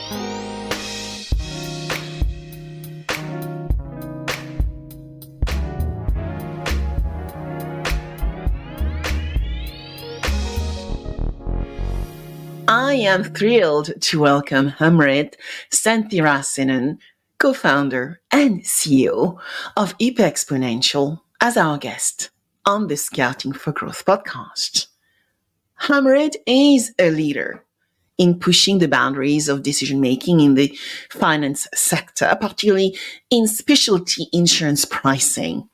I am thrilled to welcome Amrit Santhirasenan, co-founder and CEO of hyperexponential, as our guest on the Scouting for Growth podcast. Amrit is a leader in pushing the boundaries of decision-making in the finance sector, particularly in specialty insurance pricing.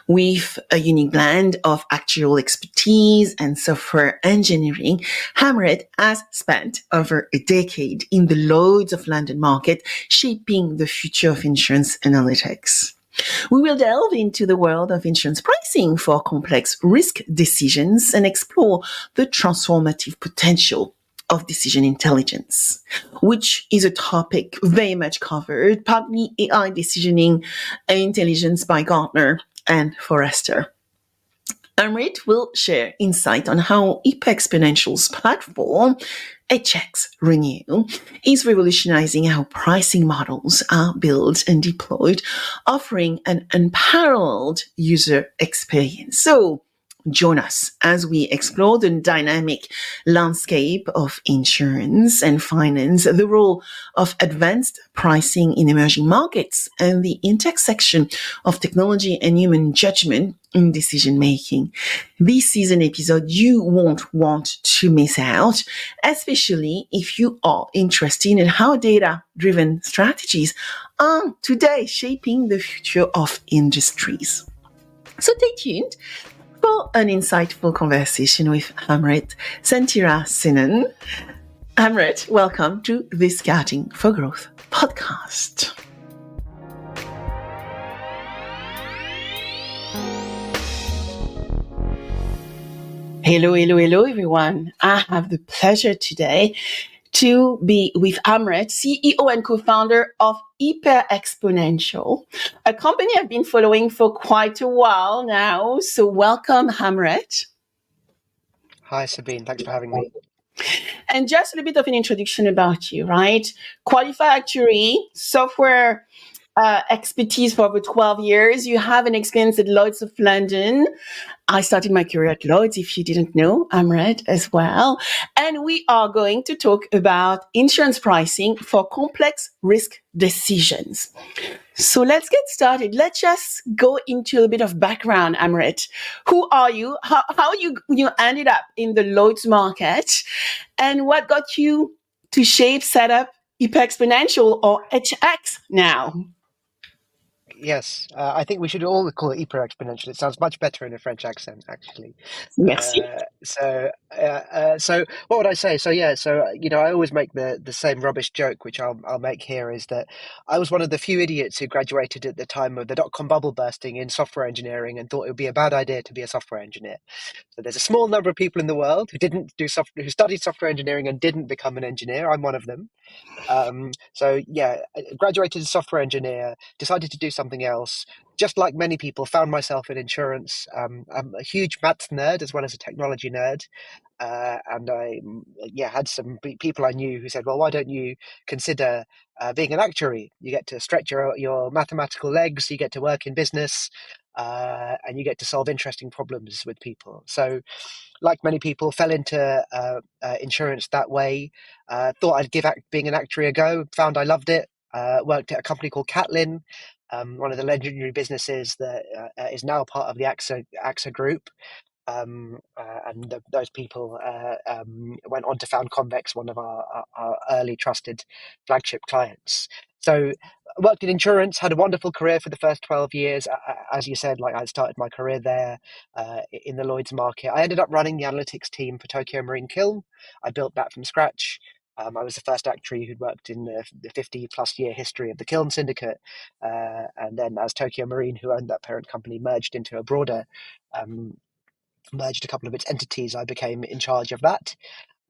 With a unique blend of actuarial expertise and software engineering, Amrit has spent over a decade in the Lloyd's of London market, shaping the future of insurance analytics. We will delve into the world of insurance pricing for complex risk decisions and explore the transformative potential of decision intelligence, which is a topic very much covered, partly AI decisioning intelligence by Gartner and Forrester. Amrit will share insight on how hyperexponential's platform, HX Renew, is revolutionizing how pricing models are built and deployed, offering an unparalleled user experience. So, join us as we explore the dynamic landscape of insurance and finance, the role of advanced pricing in emerging markets, and the intersection of technology and human judgment in decision making. This is an episode you won't want to miss out, especially if you are interested in how data-driven strategies are today shaping the future of industries. So stay tuned for an insightful conversation with Amrit Santhirasenan. Amrit, welcome to the Scouting for Growth podcast. Hello, everyone. I have the pleasure today to be with Amrit, CEO and co-founder of hyperexponential, a company I've been following for quite a while now. So welcome, Amrit. Hi, Sabine. Thanks for having me. And just a little bit of an introduction about you, right? Qualified actuary, software expertise for over 12 years. You have an experience at Lloyd's of London. I started my career at Lloyd's, if you didn't know, Amrit as well. And we are going to talk about insurance pricing for complex risk decisions. So let's get started. Let's just go into a bit of background, Amrit. Who are you? How you ended up in the Lloyd's market? And what got you to set up hyperexponential or HX now? Yes, I think we should all call it hyper-exponential. It sounds much better in a French accent, actually. Merci. So what would I say? I always make the same rubbish joke, which I'll make here, is that I was one of the few idiots who graduated at the time of the dot-com bubble bursting in software engineering and thought it would be a bad idea to be a software engineer. So there's a small number of people in the world who studied software engineering and didn't become an engineer. I'm one of them. I graduated as a software engineer, decided to do something else. Just like many people, found myself in insurance. I'm a huge maths nerd as well as a technology nerd. And I had some people I knew who said, well, why don't you consider being an actuary? You get to stretch your mathematical legs, you get to work in business, and you get to solve interesting problems with people. So like many people, fell into insurance that way. Thought I'd give being an actuary a go. Found I loved it. Worked at a company called Catlin, one of the legendary businesses that is now part of the AXA group. Those people went on to found Convex, one of our early trusted flagship clients. So worked in insurance, had a wonderful career for the first 12 years. As you said, I started my career there in the Lloyd's market. I ended up running the analytics team for Tokyo Marine Kiln. I built that from scratch. I was the first actuary who'd worked in the 50-plus year history of the Kiln Syndicate. And then as Tokyo Marine, who owned that parent company, merged into a broader merged a couple of its entities, I became in charge of that.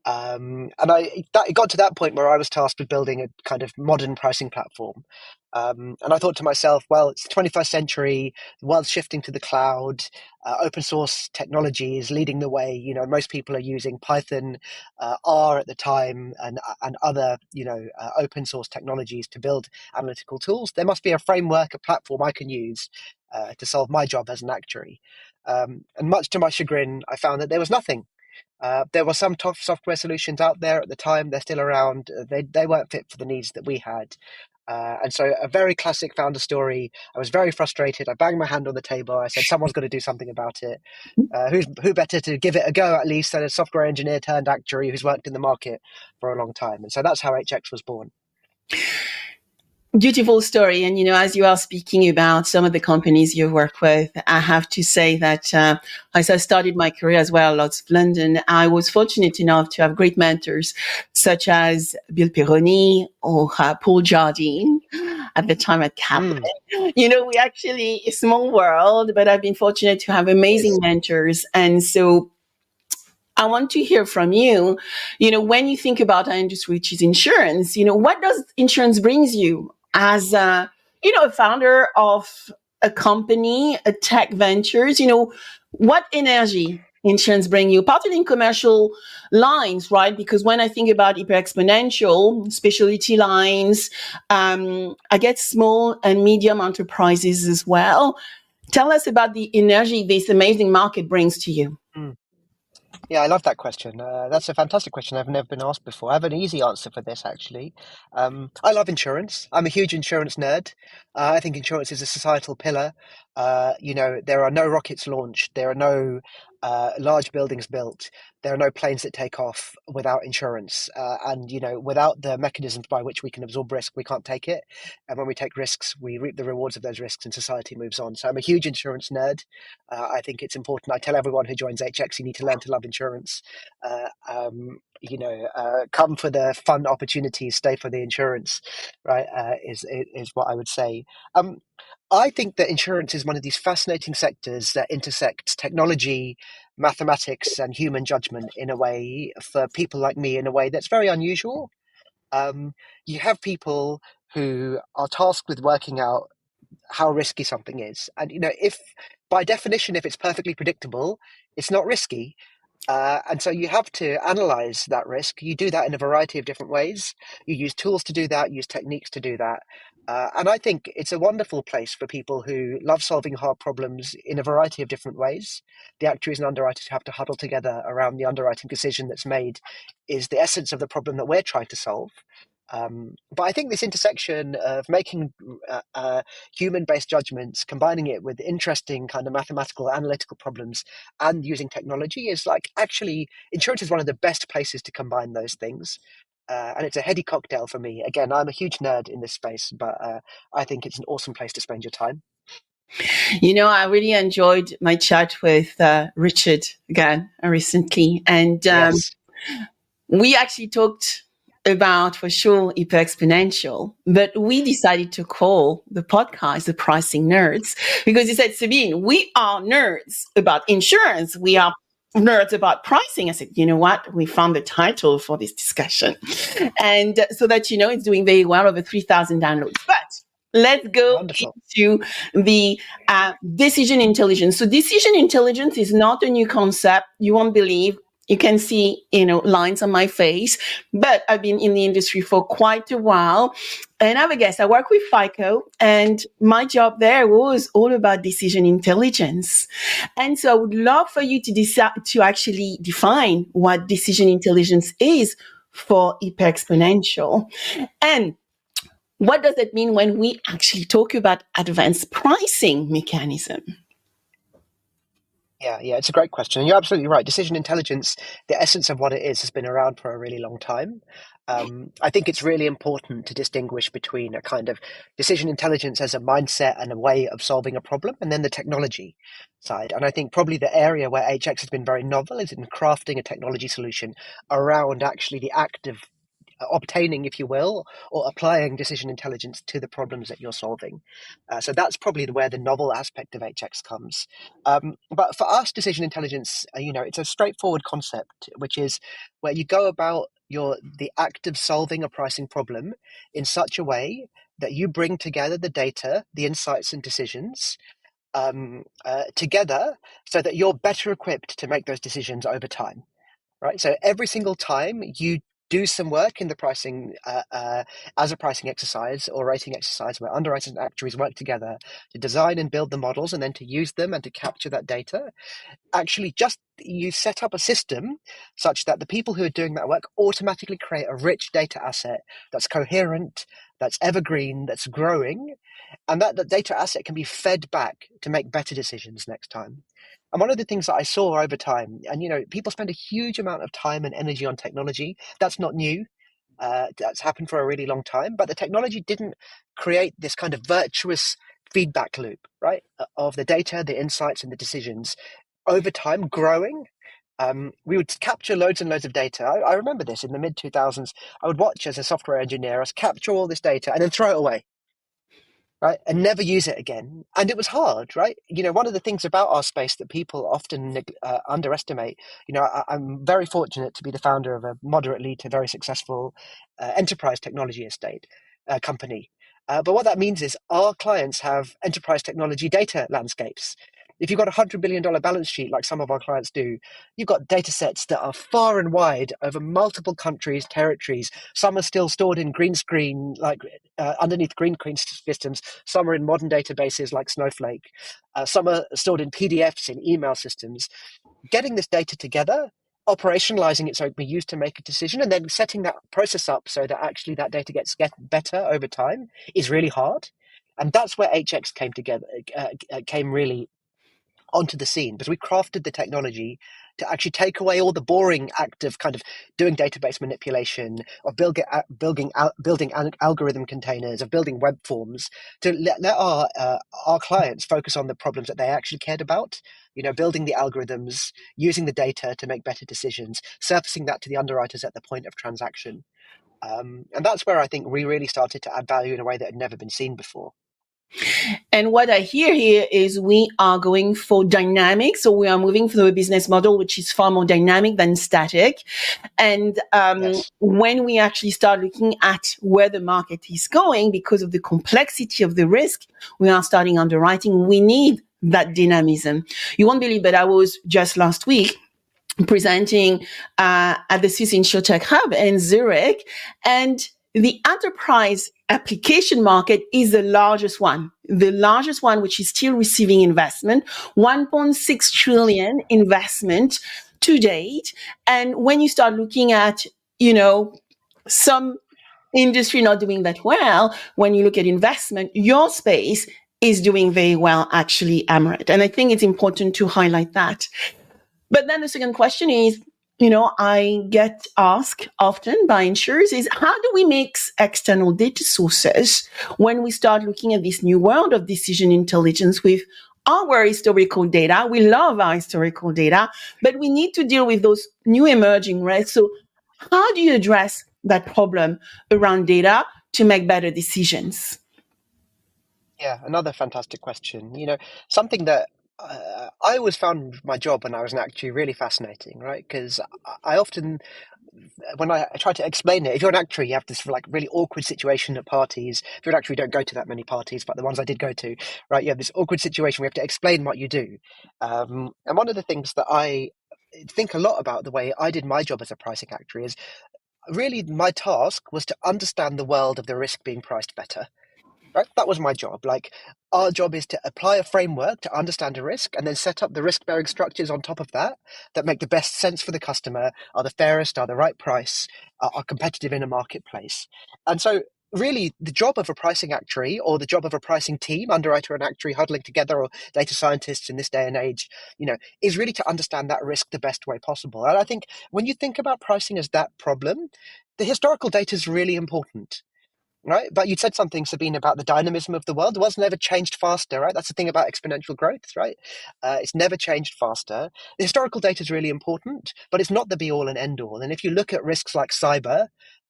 It got to that point where I was tasked with building a kind of modern pricing platform. And I thought to myself, well, it's the 21st century, the world's shifting to the cloud, open source technology is leading the way. Most people are using Python, R at the time, and other, open source technologies to build analytical tools. There must be a framework, a platform I can use to solve my job as an actuary. And much to my chagrin, I found that there was nothing. There were some tough software solutions out there at the time. They're still around. They weren't fit for the needs that we had. And so a very classic founder story. I was very frustrated. I banged my hand on the table. I said, someone's got to do something about it. Who better to give it a go, at least, than a software engineer turned actuary who's worked in the market for a long time. And so that's how HX was born. Beautiful story. And, as you are speaking about some of the companies you work with, I have to say that as I started my career as well, lots of London, I was fortunate enough to have great mentors such as Bill Perroni or Paul Jardine at the time at Kaplan. We actually, a small world, but I've been fortunate to have amazing mentors. And so I want to hear from you, when you think about our industry, which is insurance, what does insurance brings you as a founder of a company, a tech ventures, what energy insurance bring you, partly in commercial lines, right? Because when I think about hyperexponential specialty lines, I get small and medium enterprises as well. Tell us about the energy this amazing market brings to you. Yeah, I love that question. That's a fantastic question. I've never been asked before. I have an easy answer for this, actually. I love insurance. I'm a huge insurance nerd. I think insurance is a societal pillar. There are no rockets launched. There are no large buildings built. There are no planes that take off without insurance. And without the mechanisms by which we can absorb risk, we can't take it. And when we take risks, we reap the rewards of those risks and society moves on. So I'm a huge insurance nerd. I think it's important. I tell everyone who joins HX, you need to learn to love insurance. Come for the fun opportunities, stay for the insurance, right? Is what I would say. I think that insurance is one of these fascinating sectors that intersects technology, mathematics, and human judgment in a way, for people like me, in a way that's very unusual. You have people who are tasked with working out how risky something is. And, if by definition, if it's perfectly predictable, it's not risky. And so you have to analyze that risk. You do that in a variety of different ways. You use tools to do that, use techniques to do that. And I think it's a wonderful place for people who love solving hard problems in a variety of different ways. The actuaries and underwriters who have to huddle together around the underwriting decision that's made is the essence of the problem that we're trying to solve. But I think this intersection of making human-based judgments, combining it with interesting kind of mathematical, analytical problems, and using technology is actually insurance is one of the best places to combine those things. And it's a heady cocktail for me. Again, I'm a huge nerd in this space, but I think it's an awesome place to spend your time. I really enjoyed my chat with Richard again recently. And Yes. we actually talked about, for sure, hyperexponential, but we decided to call the podcast The Pricing Nerds because he said, Sabine, we are nerds about insurance. We are nerds about pricing. I said, you know what? We found the title for this discussion. And so that, it's doing very well, over 3,000 downloads. But let's go Wonderful. into the decision intelligence. So decision intelligence is not a new concept. You won't believe. You can see, lines on my face, but I've been in the industry for quite a while. And I have a guest. I work with FICO, and my job there was all about decision intelligence. And so I would love for you to actually define what decision intelligence is for hyperexponential. And what does it mean when we actually talk about advanced pricing mechanism? Yeah, it's a great question. And you're absolutely right. Decision intelligence, the essence of what it is, has been around for a really long time. I think it's really important to distinguish between a kind of decision intelligence as a mindset and a way of solving a problem, and then the technology side. And I think probably the area where HX has been very novel is in crafting a technology solution around actually the act of obtaining, if you will, or applying decision intelligence to the problems that you're solving. So that's probably where the novel aspect of HX comes. But for us, decision intelligence, it's a straightforward concept, which is where you go about the act of solving a pricing problem in such a way that you bring together the data, the insights, and decisions together so that you're better equipped to make those decisions over time. Right. So every single time you do some work in the pricing as a pricing exercise or rating exercise where underwriters and actuaries work together to design and build the models and then to use them and to capture that data, actually just you set up a system such that the people who are doing that work automatically create a rich data asset that's coherent, that's evergreen, that's growing, and that data asset can be fed back to make better decisions next time. And one of the things that I saw over time, and people spend a huge amount of time and energy on technology. That's not new. That's happened for a really long time. But the technology didn't create this kind of virtuous feedback loop, right? Of the data, the insights, and the decisions over time growing. We would capture loads and loads of data. I remember this in the mid 2000s. I would watch as a software engineer, us capture all this data and then throw it away, right? And never use it again. And it was hard, right? One of the things about our space that people often underestimate, I'm very fortunate to be the founder of a moderately to very successful enterprise technology estate company. But what that means is our clients have enterprise technology data landscapes. If you've got a $100 billion balance sheet, like some of our clients do, you've got data sets that are far and wide over multiple countries, territories. Some are still stored in green screen, like underneath green screen systems. Some are in modern databases like Snowflake. Some are stored in PDFs in email systems. Getting this data together, operationalizing it so it can be used to make a decision, and then setting that process up so that actually that data gets better over time is really hard. And that's where HX came really onto the scene, because we crafted the technology to actually take away all the boring act of kind of doing database manipulation, of building algorithm containers, of building web forms, to let our clients focus on the problems that they actually cared about. Building the algorithms, using the data to make better decisions, surfacing that to the underwriters at the point of transaction. And that's where I think we really started to add value in a way that had never been seen before. And what I hear here is we are going for dynamic. So we are moving through a business model which is far more dynamic than static. And Yes. when we actually start looking at where the market is going, because of the complexity of the risk, we are starting underwriting. We need that dynamism. You won't believe, but I was just last week presenting at the Swiss InsurTech Hub in Zurich, and the enterprise application market is the largest one, which is still receiving investment, 1.6 trillion investment to date. And when you start looking at, some industry not doing that well, when you look at investment, your space is doing very well, actually, Amrit. And I think it's important to highlight that. But then the second question is, I get asked often by insurers is, how do we mix external data sources when we start looking at this new world of decision intelligence with our historical data? We love our historical data, but we need to deal with those new emerging risks. So how do you address that problem around data to make better decisions? Yeah, another fantastic question. Something that I always found my job when I was an actuary really fascinating, right? Because I often, when I try to explain it, if you're an actuary, you have this like really awkward situation at parties. If you're an actuary, you don't go to that many parties, but the ones I did go to, right? You have this awkward situation where you have to explain what you do. And one of the things that I think a lot about the way I did my job as a pricing actuary is really my task was to understand the world of the risk being priced better. Right? That was my job. Like, our job is to apply a framework to understand a risk and then set up the risk bearing structures on top of that that make the best sense for the customer, are the fairest, are the right price, are competitive in a marketplace. And so, really, the job of a pricing actuary or the job of a pricing team, underwriter and actuary huddling together, or data scientists in this day and age, is really to understand that risk the best way possible. And I think when you think about pricing as that problem, the historical data is really important. Right, but you said something, Sabine, about the dynamism of the world. The world's never changed faster, right? That's the thing about exponential growth, right? It's never changed faster. The historical data is really important, but it's not the be-all and end-all. And if you look at risks like cyber,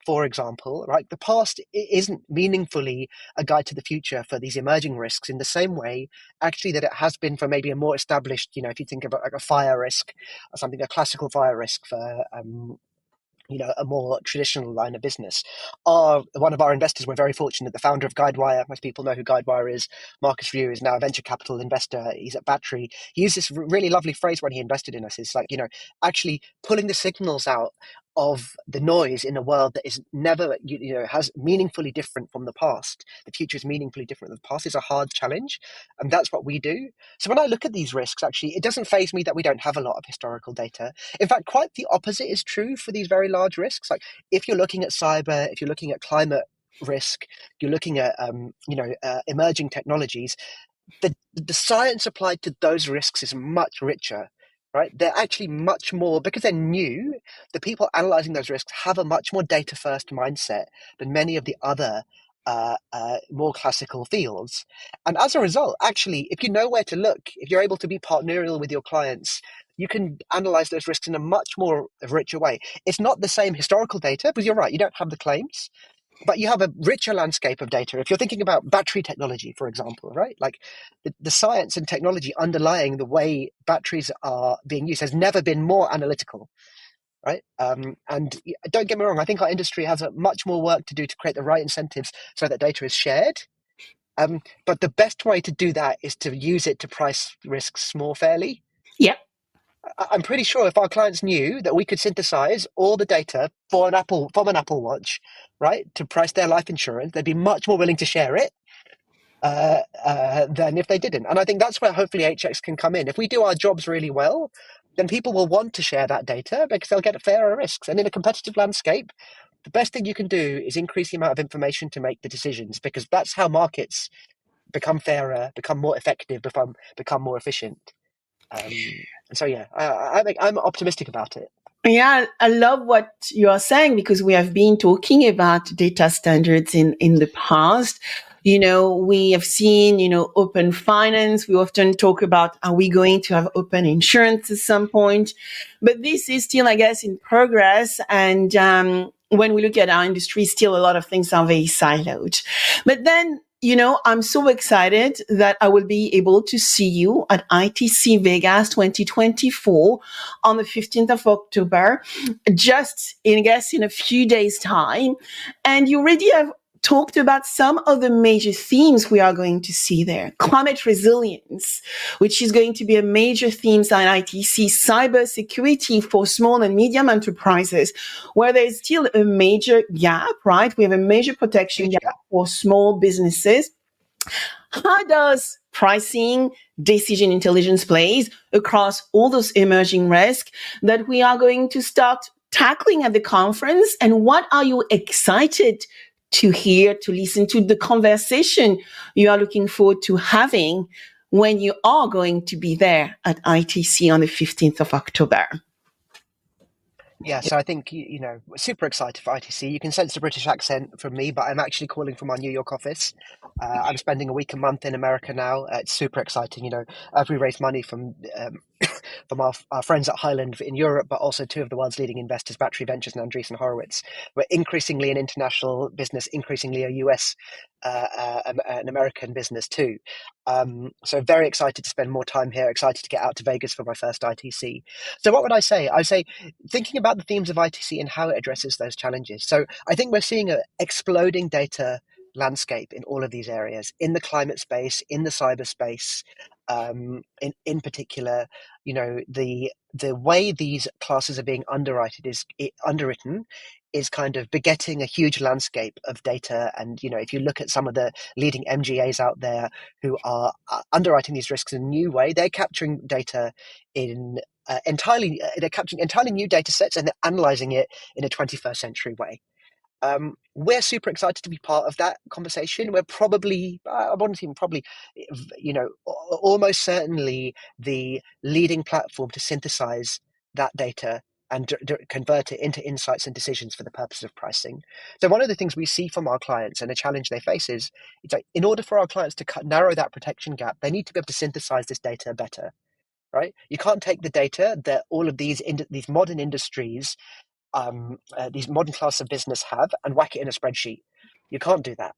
for example, right? The past isn't meaningfully a guide to the future for these emerging risks in the same way, actually, that it has been for maybe a more established, if you think about like a fire risk or something, a classical fire risk for a more traditional line of business. One of our investors, we're very fortunate, the founder of Guidewire, most people know who Guidewire is, Marcus Ryu, is now a venture capital investor. He's at Battery. He used this really lovely phrase when he invested in us. It's like, actually pulling the signals out of the noise in a world that is never, has meaningfully different from the past. The future is meaningfully different than the past is a hard challenge. And that's what we do. So when I look at these risks, actually, it doesn't faze me that we don't have a lot of historical data. In fact, quite the opposite is true for these very large risks. Like if you're looking at cyber, if you're looking at climate risk, you're looking at emerging technologies, the science applied to those risks is much richer, right? They're actually much more, because they're new, the people analyzing those risks have a much more data first mindset than many of the other more classical fields. And as a result, actually, if you know where to look, if you're able to be partnerial with your clients, you can analyze those risks in a much more richer way. It's not the same historical data, because you're right, you don't have the claims, but you have a richer landscape of data. If you're thinking about battery technology, for example, right? Like the science and technology underlying the way batteries are being used has never been more analytical, right? And don't get me wrong, I think our industry has a much more work to do to create the right incentives so that data is shared. But the best way to do that is to use it to price risks more fairly. Yeah. I'm pretty sure if our clients knew that we could synthesize all the data from an Apple Watch, right, to price their life insurance, they'd be much more willing to share it than if they didn't. And I think that's where hopefully HX can come in. If we do our jobs really well, then people will want to share that data because they'll get fairer risks. And in a competitive landscape, the best thing you can do is increase the amount of information to make the decisions, because that's how markets become fairer, become more effective, become more efficient. And so, yeah, I'm optimistic about it. Yeah, I love what you are saying, because we have been talking about data standards in the past. We have seen, open finance. We often talk about, are we going to have open insurance at some point? But this is still, I guess, in progress. And when we look at our industry, still a lot of things are very siloed. But then, I'm so excited that I will be able to see you at ITC Vegas 2024 on the 15th of October, just in a few days' time. And you already have talked about some of the major themes we are going to see there. Climate resilience, which is going to be a major theme at ITC, cybersecurity for small and medium enterprises, where there's still a major gap, right? We have a major protection gap for small businesses. How does pricing, decision intelligence plays across all those emerging risks that we are going to start tackling at the conference? And what are you excited to hear, to listen to, the conversation you are looking forward to having when you are going to be there at ITC on the 15th of October? Yeah, so I think, super excited for ITC. You can sense the British accent from me, but I'm actually calling from our New York office. I'm spending a month in America now. It's super exciting. As we raise money from from our friends at Highland in Europe, but also two of the world's leading investors, Battery Ventures and Andreessen Horowitz. We're increasingly an international business, increasingly a US, an American business too. So very excited to spend more time here, excited to get out to Vegas for my first ITC. So what would I say? I'd say thinking about the themes of ITC and how it addresses those challenges. So I think we're seeing an exploding data landscape in all of these areas, in the climate space, in the cyber space, in particular. The way these classes are being underwritten is kind of begetting a huge landscape of data. And if you look at some of the leading MGAs out there who are underwriting these risks in a new way, they're capturing data in they're capturing entirely new data sets and they're analyzing it in a 21st century way. We're super excited to be part of that conversation. We're probably, I wouldn't even probably, almost certainly the leading platform to synthesize that data and convert it into insights and decisions for the purpose of pricing. So one of the things we see from our clients and a challenge they face is, it's like, in order for our clients to narrow that protection gap, they need to be able to synthesize this data better, right? You can't take the data that all of these modern industries these modern classes of business have and whack it in a spreadsheet. You can't do that.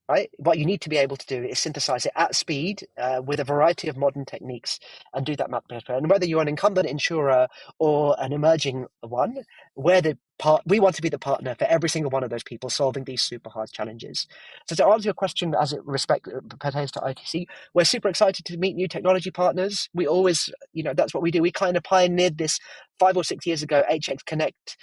Right? What you need to be able to do is synthesize it at speed with a variety of modern techniques and do that map paper. And whether you're an incumbent insurer or an emerging one, we want to be the partner for every single one of those people solving these super hard challenges. So to answer your question as it pertains to ITC, we're super excited to meet new technology partners. We always, that's what we do. We kind of pioneered this 5 or 6 years ago, HX Connect,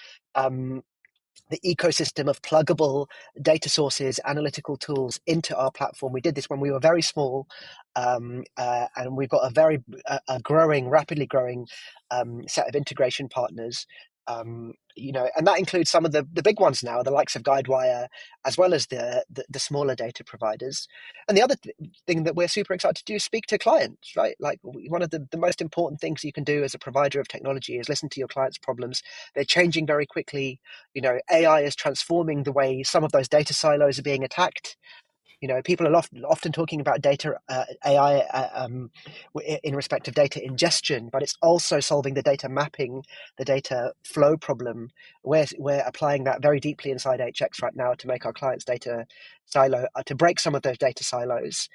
the ecosystem of pluggable data sources, analytical tools into our platform. We did this when we were very small, and we've got a rapidly growing set of integration partners. And that includes some of the big ones now, the likes of Guidewire, as well as the smaller data providers. And the other thing that we're super excited to do is speak to clients, right? Like one of the most important things you can do as a provider of technology is listen to your clients' problems. They're changing very quickly. AI is transforming the way some of those data silos are being attacked. People are often talking about data AI in respect of data ingestion, but it's also solving the data mapping, the data flow problem. We're applying that very deeply inside HX right now to make our clients' data silo, to break some of those data silos.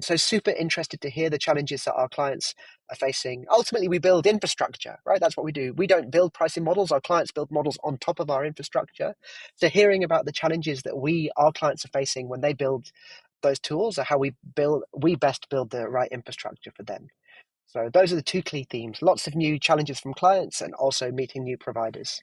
So super interested to hear the challenges that our clients are facing. Ultimately, we build infrastructure, right? That's what we do. We don't build pricing models. Our clients build models on top of our infrastructure. So hearing about the challenges that our clients are facing when they build those tools are how we best build the right infrastructure for them. So those are the two key themes: lots of new challenges from clients and also meeting new providers.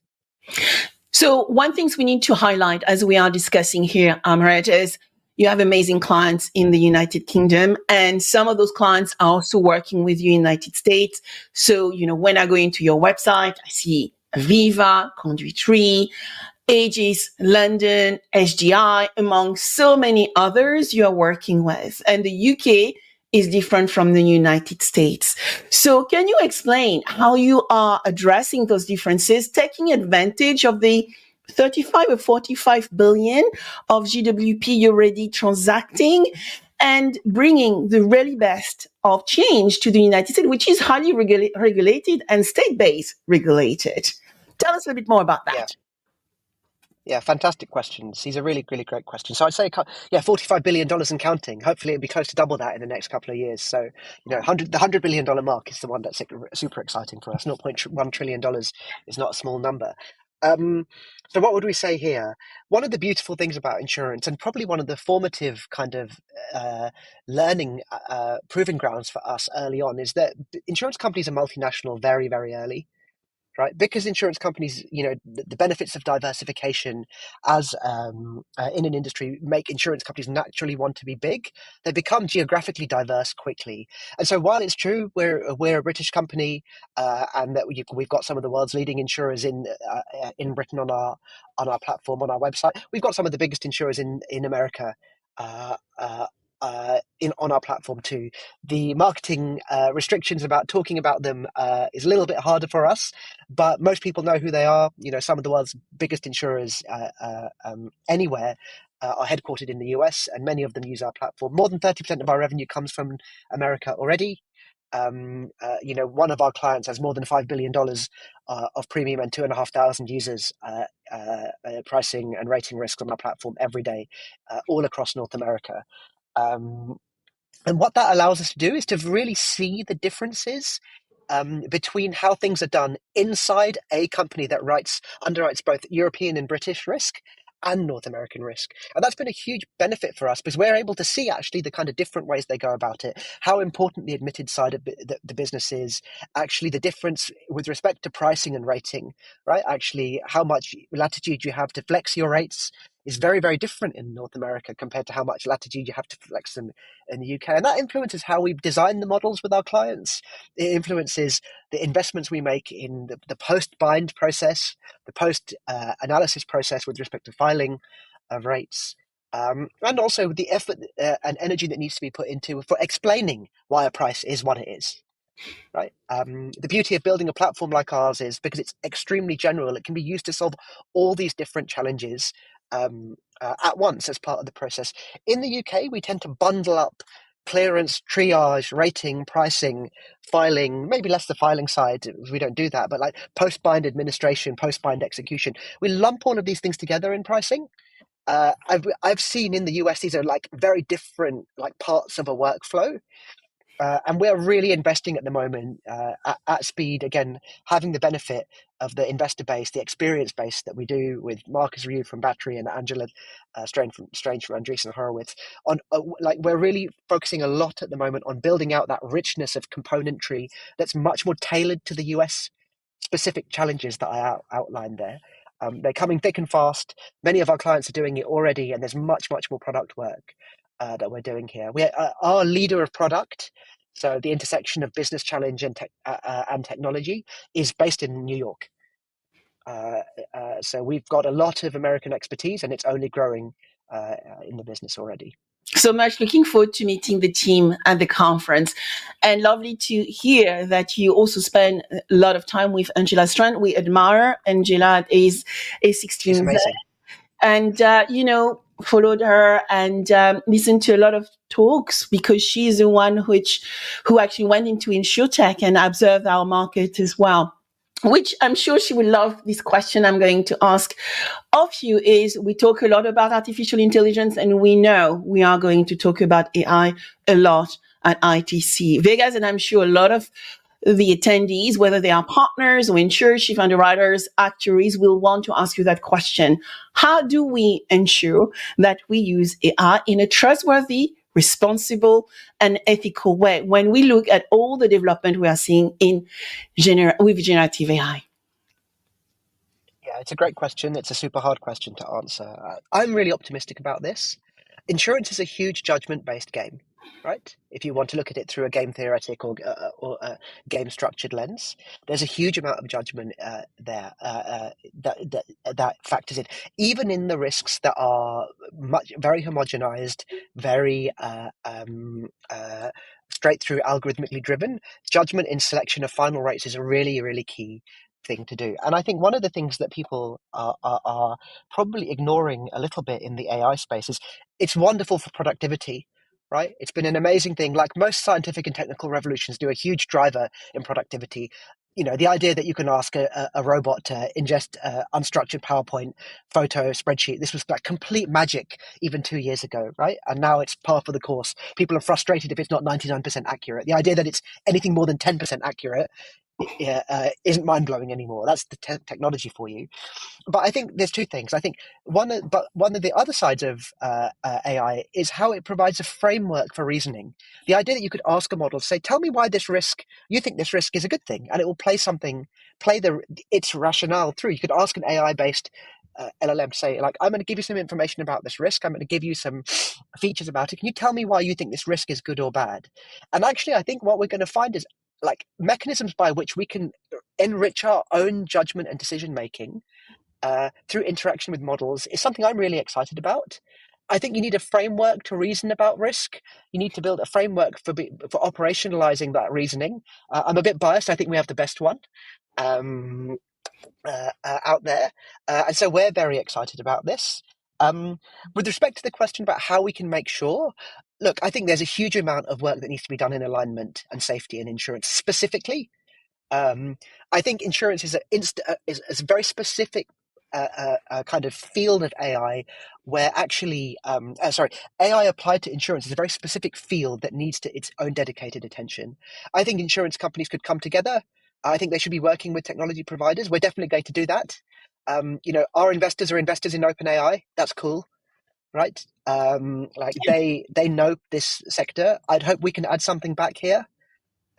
So one thing we need to highlight as we are discussing here, Amrit, is you have amazing clients in the United Kingdom, and some of those clients are also working with you in the United States. So, when I go into your website, I see Aviva, Conduit Re, Aegis, London, SGI, among so many others you are working with. And the UK is different from the United States. So can you explain how you are addressing those differences, taking advantage of the 35 or 45 billion of GWP you're already transacting and bringing the really best of change to the United States, which is highly regulated and state-based regulated? Tell us a bit more about that. Yeah, fantastic questions. These are really, really great questions. So I'd say, $45 billion and counting. Hopefully it'll be close to double that in the next couple of years. So, the $100 billion mark is the one that's super exciting for us. $0.1 trillion is not a small number. So what would we say here? One of the beautiful things about insurance, and probably one of the formative kind of learning proving grounds for us early on, is that insurance companies are multinational very, very early. Right, because insurance companies, the benefits of diversification as in an industry make insurance companies naturally want to be big. They become geographically diverse quickly, and so while it's true we're a British company and that we've got some of the world's leading insurers in Britain on our platform, on our website, we've got some of the biggest insurers in America. On our platform too. The marketing restrictions about talking about them is a little bit harder for us, but most people know who they are. Some of the world's biggest insurers anywhere are headquartered in the US, and many of them use our platform. More than 30% of our revenue comes from America already. One of our clients has more than $5 billion of premium and 2,500 users pricing and rating risks on our platform every day, all across North America. And what that allows us to do is to really see the differences between how things are done inside a company that underwrites both European and British risk and North American risk. And that's been a huge benefit for us because we're able to see actually the kind of different ways they go about it, how important the admitted side of the business is, actually the difference with respect to pricing and rating, right? Actually, how much latitude you have to flex your rates is very, very different in North America compared to how much latitude you have to flex them in the UK. And that influences how we design the models with our clients. It influences the investments we make in the post-bind process, the post-analysis process with respect to filing of rates, and also the effort and energy that needs to be put into for explaining why a price is what it is. Right. The beauty of building a platform like ours is because it's extremely general, it can be used to solve all these different challenges at once as part of the process. In the UK, we tend to bundle up clearance, triage, rating, pricing, filing, maybe less the filing side, we don't do that, but like post-bind administration, post-bind execution. We lump all of these things together in pricing. I've seen in the US, these are like very different like parts of a workflow. And we're really investing at the moment at speed, again, having the benefit of the investor base, the experience base that we do with Marcus Ryu from Battery and Angela Strange from Andreessen Horowitz. Like we're really focusing a lot at the moment on building out that richness of componentry that's much more tailored to the US specific challenges that I outlined there. They're coming thick and fast. Many of our clients are doing it already, and there's much more product work that we're doing here. We're our leader of product, so the intersection of business challenge and technology, is based in New York. So we've got a lot of American expertise, and it's only growing in the business already. So much looking forward to meeting the team at the conference, and lovely to hear that you also spend a lot of time with Angela Strand. We admire Angela at A16Z. She's amazing. And, followed her and listened to a lot of talks, because she's the one who actually went into InsurTech and observed our market as well, which I'm sure she would love. This question I'm going to ask of you is, we talk a lot about artificial intelligence, and we know we are going to talk about AI a lot at ITC Vegas, and I'm sure a lot of the attendees, whether they are partners or insurers, chief underwriters, actuaries, will want to ask you that question. How do we ensure that we use AI in a trustworthy, responsible, and ethical way when we look at all the development we are seeing with generative AI? Yeah, it's a great question. It's a super hard question to answer. I'm really optimistic about this. Insurance is a huge judgment-based game, right? If you want to look at it through a game theoretic or a game structured lens, there's a huge amount of judgment there that factors in, even in the risks that are very homogenized, very straight through algorithmically driven. Judgment in selection of final rates is a really key thing to do. And I think one of the things that people are probably ignoring a little bit in the AI space is it's wonderful for productivity, right? It's been an amazing thing. Like most scientific and technical revolutions do a huge driver in productivity. You know, the idea that you can ask a robot to ingest unstructured PowerPoint photo spreadsheet, this was like complete magic even 2 years ago, right? And now it's par for the course. People are frustrated if it's not 99% accurate. The idea that it's anything more than 10% accurate isn't mind-blowing anymore. That's the technology for you. But I think there's two things. I think one of the other sides of AI is how it provides a framework for reasoning. The idea that you could ask a model to say, tell me why you think this risk is a good thing, and it will play its rationale through. You could ask an AI-based LLM to say, like, I'm going to give you some information about this risk. I'm going to give you some features about it. Can you tell me why you think this risk is good or bad? And actually, I think what we're going to find is like mechanisms by which we can enrich our own judgment and decision making through interaction with models is something I'm really excited about. I think you need a framework to reason about risk. You need to build a framework for operationalizing that reasoning. I'm a bit biased. I think we have the best one out there. And so we're very excited about this. With respect to the question about how we can make sure, look, I think there's a huge amount of work that needs to be done in alignment and safety and insurance specifically. I think insurance is a very specific kind of field of AI where actually, AI applied to insurance is a very specific field that needs its own dedicated attention. I think insurance companies could come together. I think they should be working with technology providers. We're definitely going to do that. Our investors are investors in OpenAI. That's cool, right? They know this sector. I'd hope we can add something back here.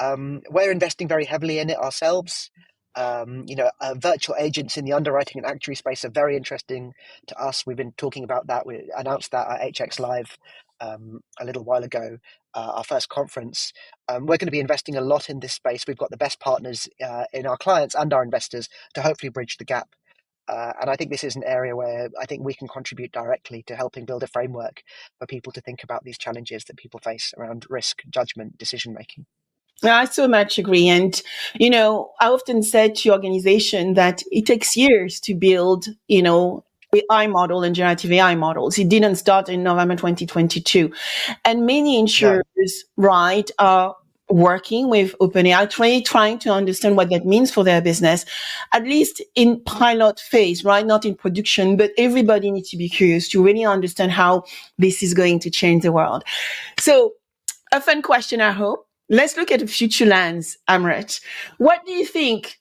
We're investing very heavily in it ourselves. Virtual agents in the underwriting and actuary space are very interesting to us. We've been talking about that. We announced that at HX Live a little while ago, our first conference. We're going to be investing a lot in this space. We've got the best partners in our clients and our investors to hopefully bridge the gap. And I think this is an area where I think we can contribute directly to helping build a framework for people to think about these challenges that people face around risk, judgment, decision making. I so much agree. And, I often said to your organization that it takes years to build, AI model and generative AI models. It didn't start in November 2022. And many insurers, No. right, are working with OpenAI, trying to understand what that means for their business, at least in pilot phase, right? Not in production, but everybody needs to be curious to really understand how this is going to change the world. So, a fun question, I hope. Let's look at a future lens, Amrit. What do you think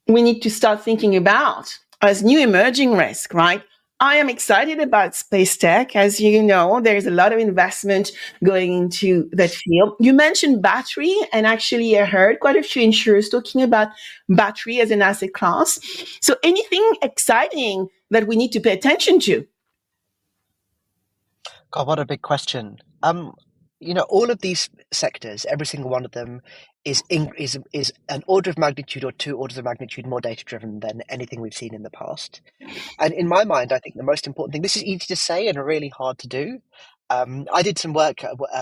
we need to start thinking about as new emerging risk, right? I am excited about space tech. As you know, there's a lot of investment going into that field. You mentioned battery, and actually I heard quite a few insurers talking about battery as an asset class. So anything exciting that we need to pay attention to? God, what a big question. All of these sectors, every single one of them, is an order of magnitude or two orders of magnitude more data driven than anything we've seen in the past. And in my mind, I think the most important thing, this is easy to say and really hard to do. I did some work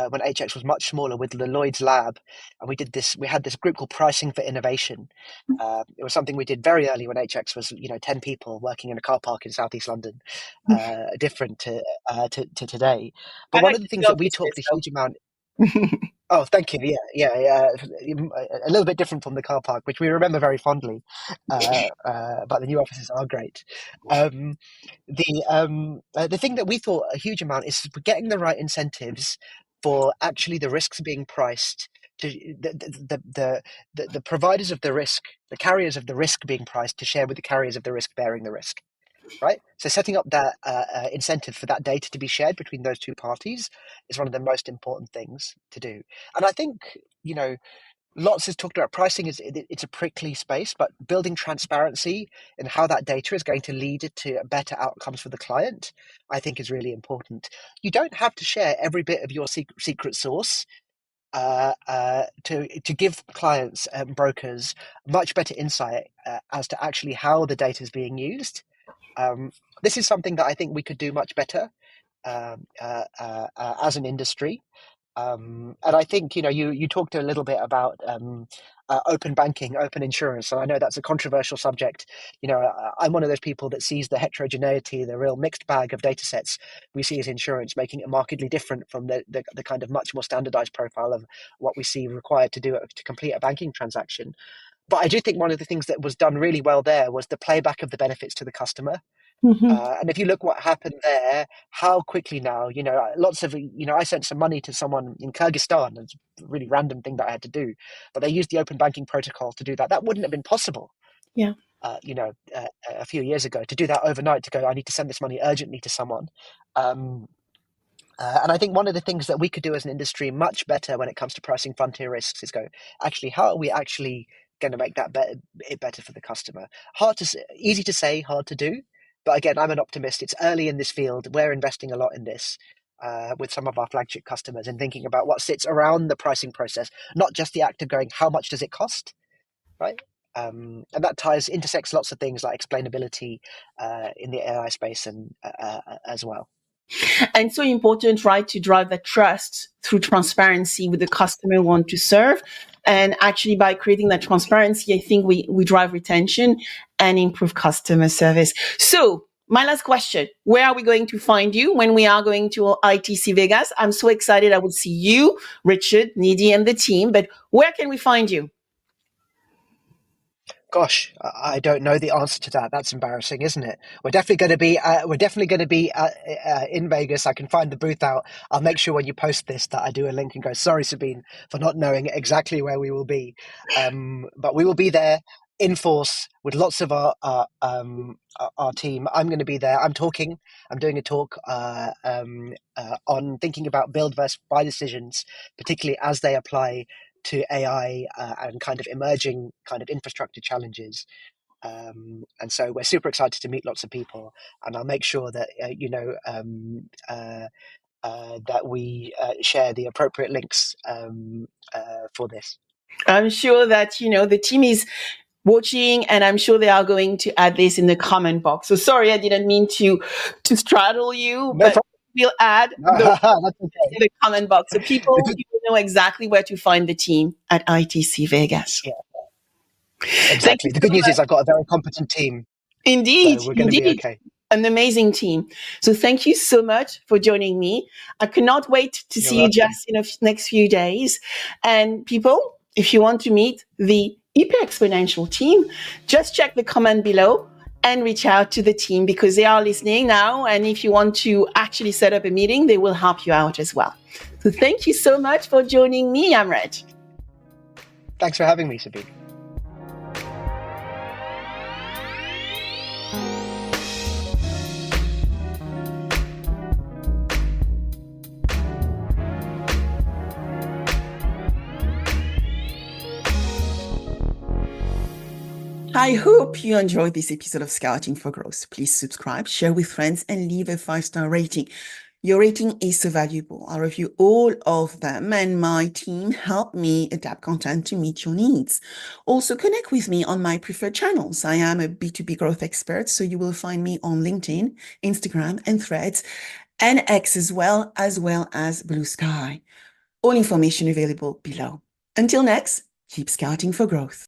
when HX was much smaller with the Lloyd's lab, and we had this group called Pricing for Innovation. It was something we did very early when HX was, 10 people working in a car park in Southeast London, different to today. But I one like of the to things go that we talked a business huge amount. Oh, thank you. Yeah. A little bit different from the car park, which we remember very fondly. But the new offices are great. Um, the thing that we thought a huge amount is getting the right incentives for actually the risks being priced to the providers of the risk, the carriers of the risk being priced to share with the carriers of the risk bearing the risk. Right. So setting up that incentive for that data to be shared between those two parties is one of the most important things to do. And I think, lots is talked about pricing it's a prickly space, but building transparency in how that data is going to lead to better outcomes for the client, I think is really important. You don't have to share every bit of your secret sauce to give clients and brokers much better insight as to actually how the data is being used. Um, this is something that I think we could do much better as an industry. And I think you talked a little bit about open banking, open insurance, and I know that's a controversial subject. I'm one of those people that sees the heterogeneity, the real mixed bag of data sets we see as insurance, making it markedly different from the kind of much more standardized profile of what we see required to complete a banking transaction. But I do think one of the things that was done really well there was the playback of the benefits to the customer. Mhm. And if you look what happened there, how quickly now, lots of, I sent some money to someone in Kyrgyzstan. It's a really random thing that I had to do, but they used the open banking protocol to do that. That wouldn't have been possible, Yeah. a few years ago, to do that overnight, to go, I need to send this money urgently to someone. And I think one of the things that we could do as an industry much better when it comes to pricing frontier risks is go, actually, how are we actually going to make that better for the customer? Easy to say, hard to do. But again, I'm an optimist. It's early in this field. We're investing a lot in this with some of our flagship customers and thinking about what sits around the pricing process, not just the act of going, how much does it cost, right? And that intersects lots of things like explainability in the AI space and as well. And so important, right, to drive that trust through transparency with the customer we want to serve. And actually, by creating that transparency, I think we drive retention and improve customer service. So, my last question: where are we going to find you when we are going to ITC Vegas? I'm so excited. I will see you, Richard, Nidhi, and the team. But where can we find you? Gosh, I don't know the answer to that. That's embarrassing, isn't it? We're definitely going to be. We're definitely going to be in Vegas. I can find the booth out. I'll make sure when you post this that I do a link and go. Sorry, Sabine, for not knowing exactly where we will be, but we will be there in force with lots of our team. I'm going to be there. I'm talking. I'm doing a talk on thinking about build versus buy decisions, particularly as they apply to AI and kind of emerging kind of infrastructure challenges. And so we're super excited to meet lots of people, and I'll make sure that that we share the appropriate links for this. I'm sure that the team is watching, and I'm sure they are going to add this in the comment box. So sorry, I didn't mean to straddle you, No but problem. we'll add those That's okay. in the comment box so The people good, you will know exactly where to find the team at ITC Vegas. yeah, Thank exactly. you The so good news much. is I've got a very competent team, so Indeed, we're going to be indeed. okay. an amazing team. So thank you so much for joining me. I cannot wait to You're see you welcome. just in the next few days. And people, if you want to meet the hyperexponential team, just check the comment below and reach out to the team because they are listening now. And if you want to actually set up a meeting, they will help you out as well. So thank you so much for joining me, Amrit. Thanks for having me, Sabine. I hope you enjoyed this episode of Scouting for Growth. Please subscribe, share with friends, and leave a 5-star rating. Your rating is so valuable. I review all of them, and my team help me adapt content to meet your needs. Also, connect with me on my preferred channels. I am a B2B growth expert, so you will find me on LinkedIn, Instagram, and Threads, and X as well as Blue Sky. All information available below. Until next, keep scouting for growth.